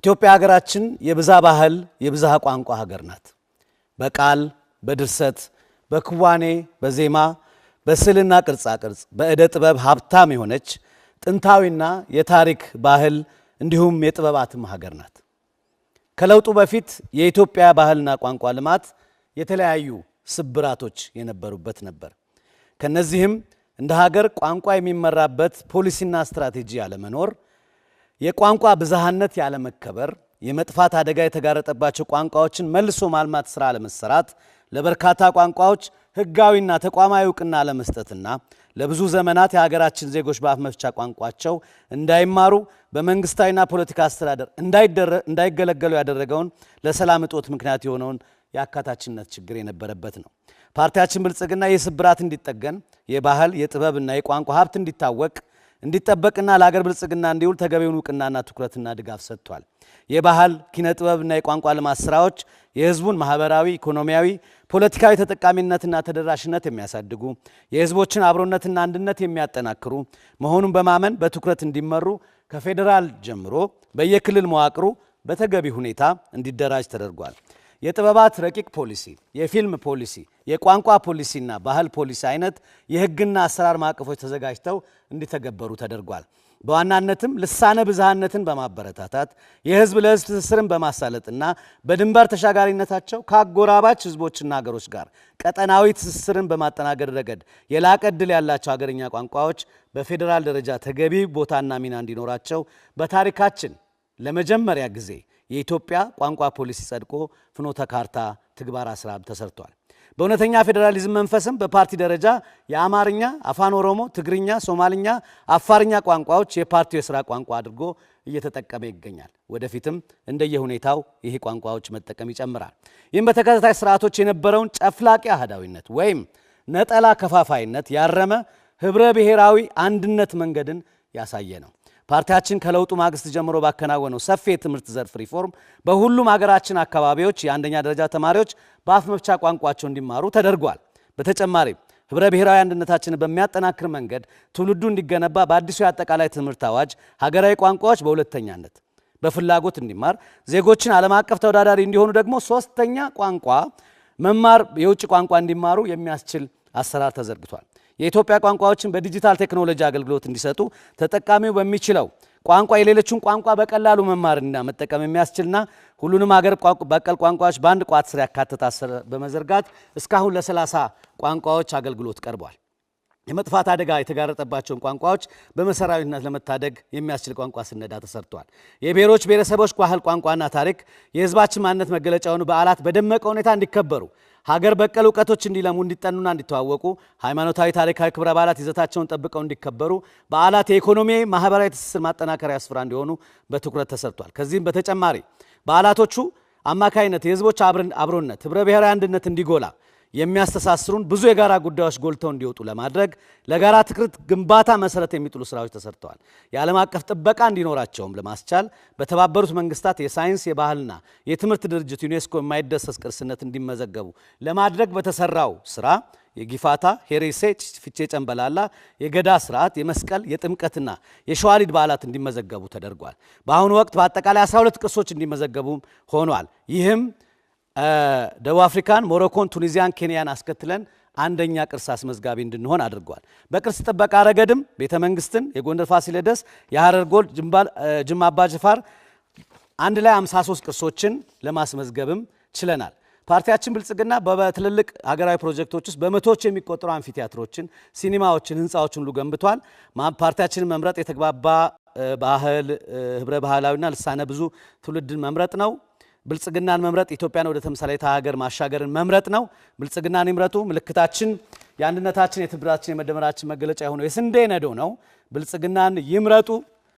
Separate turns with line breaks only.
ኢትዮጵያ ሀገራችን የብዛ ባህል የብዛ ቋንቋ ሀገር ናት። በቃል በድርሰት በክዋኔ በዜማ በስዕልና ቅርጻ ቅርጽ በእደ ጥበብ ሀብታም የሆነች ጥንታዊና የታሪክ ባህል እንዲሁም የጥበባትም ሀገር ናት። ከለውጡ በፊት የኢትዮጵያ ባህልና ቋንቋ ልማት የተለያዩ ስብራቶች የነበሩበት ነበር። ከነዚህም እንደ ሀገር ቋንቋ የሚመራበት ፖሊሲና ስትራቴጂ ያለመኖር፣ የቋንቋ ብዝሃነት ያለመከበር፣ የመጥፋት አደጋ የተጋረጠባቸው ቋንቋዎችን መልሶ ማልማት ስራ ለመሰራት፣ ለበርካታ ቋንቋዎች ህጋዊና ተቋማዊ ዕውቅና ለመስጠትና ለብዙ ዘመናት የሀገራችን ዜጎች በአፍ መፍቻ ቋንቋቸው እንዳይማሩ በመንግስታዊና ፖለቲካ አስተዳደር እንዳይገለገሉ ያደረገውን ለሰላም እጦት ምክንያት የሆነውን የአካታችነት ችግር የነበረበት ነው። ፓርቲያችን ብልጽግና የስብራት እንዲጠገን የባህል የጥበብና የቋንቋ ሀብት እንዲታወቅ እንዲጠበቅና ለሀገር ብልጽግና እንዲውል ተገቢውን ዕውቅናና ትኩረትና ድጋፍ ሰጥቷል። የባህል ኪነ ጥበብና የቋንቋ ልማት ስራዎች የህዝቡን ማህበራዊ፣ ኢኮኖሚያዊ፣ ፖለቲካዊ ተጠቃሚነትና ተደራሽነት የሚያሳድጉ የህዝቦችን አብሮነትና አንድነት የሚያጠናክሩ መሆኑን በማመን በትኩረት እንዲመሩ ከፌዴራል ጀምሮ በየክልል መዋቅሩ በተገቢ ሁኔታ እንዲደራጅ ተደርጓል። የጥበባት ረቂቅ ፖሊሲ፣ የፊልም ፖሊሲ፣ የቋንቋ ፖሊሲና ባህል ፖሊሲ አይነት የህግና አሰራር ማዕቀፎች ተዘጋጅተው እንዲተገበሩ ተደርጓል። በዋናነትም ልሳነ ብዝሃነትን በማበረታታት የህዝብ ለህዝብ ትስስርን በማሳለጥና በድንበር ተሻጋሪነታቸው ከአጎራባች ህዝቦችና ሀገሮች ጋር ቀጠናዊ ትስስርን በማጠናከር ረገድ የላቀ ዕድል ያላቸው ሀገርኛ ቋንቋዎች በፌዴራል ደረጃ ተገቢ ቦታና ሚና እንዲኖራቸው በታሪካችን ለመጀመሪያ ጊዜ የኢትዮጵያ ቋንቋ ፖሊሲ ጸድቆ ፍኖተ ካርታ ትግበራ ስራ ተሰርቷል። በእውነተኛ ፌዴራሊዝም መንፈስም በፓርቲ ደረጃ የአማርኛ፣ አፋን ኦሮሞ፣ ትግርኛ፣ ሶማልኛ፣ አፋርኛ ቋንቋዎች የፓርቲው የሥራ ቋንቋ አድርጎ እየተጠቀመ ይገኛል። ወደፊትም እንደየሁኔታው ይህ ቋንቋዎች መጠቀም ይጨምራል። ይህም በተከታታይ ስርዓቶች የነበረውን ጨፍላቂ አህዳዊነት ወይም ነጠላ ከፋፋይነት ያረመ ህብረ ብሔራዊ አንድነት መንገድን ያሳየ ነው። ፓርቲያችን ከለውጡ ማግስት ጀምሮ ባከናወነው ሰፊ የትምህርት ዘርፍ ሪፎርም በሁሉም ሀገራችን አካባቢዎች የአንደኛ ደረጃ ተማሪዎች በአፍ መፍቻ ቋንቋቸው እንዲማሩ ተደርጓል። በተጨማሪም ህብረ ብሔራዊ አንድነታችንን በሚያጠናክር መንገድ ትውልዱ እንዲገነባ በአዲሱ የአጠቃላይ ትምህርት አዋጅ ሀገራዊ ቋንቋዎች በሁለተኛነት በፍላጎት እንዲማር፣ ዜጎችን ዓለም አቀፍ ተወዳዳሪ እንዲሆኑ ደግሞ ሶስተኛ ቋንቋ መማር የውጭ ቋንቋ እንዲማሩ የሚያስችል አሰራር ተዘርግቷል። የኢትዮጵያ ቋንቋዎችን በዲጂታል ቴክኖሎጂ አገልግሎት እንዲሰጡ ተጠቃሚው በሚችለው ቋንቋ የሌሎችን ቋንቋ በቀላሉ መማርና መጠቀም የሚያስችልና ሁሉንም ሀገር በቀል ቋንቋዎች በአንድ ቋት ስር ያካተተ አሰራር በመዘርጋት እስካሁን ለ30 ቋንቋዎች አገልግሎት ቀርቧል። የመጥፋት አደጋ የተጋረጠባቸውን ቋንቋዎች በመሰራዊነት ለመታደግ የሚያስችል ቋንቋ ስነዳ ተሰርቷል። የብሔሮች ብሔረሰቦች ባህል ቋንቋና ታሪክ የህዝባችን ማንነት መገለጫ የሆኑ በዓላት በደመቀ ሁኔታ እንዲከበሩ፣ ሀገር በቀል እውቀቶች እንዲለሙ እንዲጠኑና እንዲተዋወቁ፣ ሃይማኖታዊ ታሪካዊ ክብረ በዓላት ይዘታቸውን ጠብቀው እንዲከበሩ፣ በዓላት የኢኮኖሚ ማህበራዊ ትስስር ማጠናከሪያ ስፍራ እንዲሆኑ በትኩረት ተሰርቷል። ከዚህም በተጨማሪ በዓላቶቹ አማካይነት የህዝቦች አብሮነት ህብረ ብሔራዊ አንድነት እንዲጎላ የሚያስተሳስሩን ብዙ የጋራ ጉዳዮች ጎልተው እንዲወጡ ለማድረግ ለጋራ ትክክል ግንባታ መሰረት የሚጥሉ ስራዎች ተሰርተዋል። የዓለም አቀፍ ጥበቃ እንዲኖራቸውም ለማስቻል በተባበሩት መንግስታት የሳይንስ የባህልና የትምህርት ድርጅት ዩኔስኮ የማይዳሰስ ቅርስነት እንዲመዘገቡ ለማድረግ በተሰራው ስራ የጊፋታ፣ ሄሬሴ፣ ፊቼ ጨንበላላ፣ የገዳ ስርዓት፣ የመስቀል፣ የጥምቀትና የሸዋሊድ በዓላት እንዲመዘገቡ ተደርጓል። በአሁኑ ወቅት በአጠቃላይ 12 ቅርሶች እንዲመዘገቡ ሆኗል። ይህም ደቡብ አፍሪካን፣ ሞሮኮን፣ ቱኒዚያን፣ ኬንያን አስከትለን አንደኛ ቅርስ አስመዝጋቢ እንድንሆን አድርጓል። በቅርስ ጥበቃ ረገድም ቤተ መንግስትን፣ የጎንደር ፋሲለደስ፣ የሐረር ጎል፣ ጅማ አባ ጅፋር አንድ ላይ 53 ቅርሶችን ለማስመዝገብም ችለናል። ፓርቲያችን ብልጽግና በትልልቅ ሀገራዊ ፕሮጀክቶች ውስጥ በመቶዎች የሚቆጠሩ አምፊቲያትሮችን፣ ሲኒማዎችን፣ ህንፃዎችን ሁሉ ገንብቷል። ፓርቲያችንን መምረጥ የተግባባ ባህል ህብረ ባህላዊና ልሳነ ብዙ ትውልድን መምረጥ ነው። ብልጽግናን መምረጥ ኢትዮጵያን ወደ ተምሳሌታ ሀገር ማሻገርን መምረጥ ነው። ብልጽግናን ይምረጡ። ምልክታችን የአንድነታችን የትብብራችን የመደመራችን መገለጫ የሆነው የስንዴ ነዶ ነው። ብልጽግናን ይምረጡ።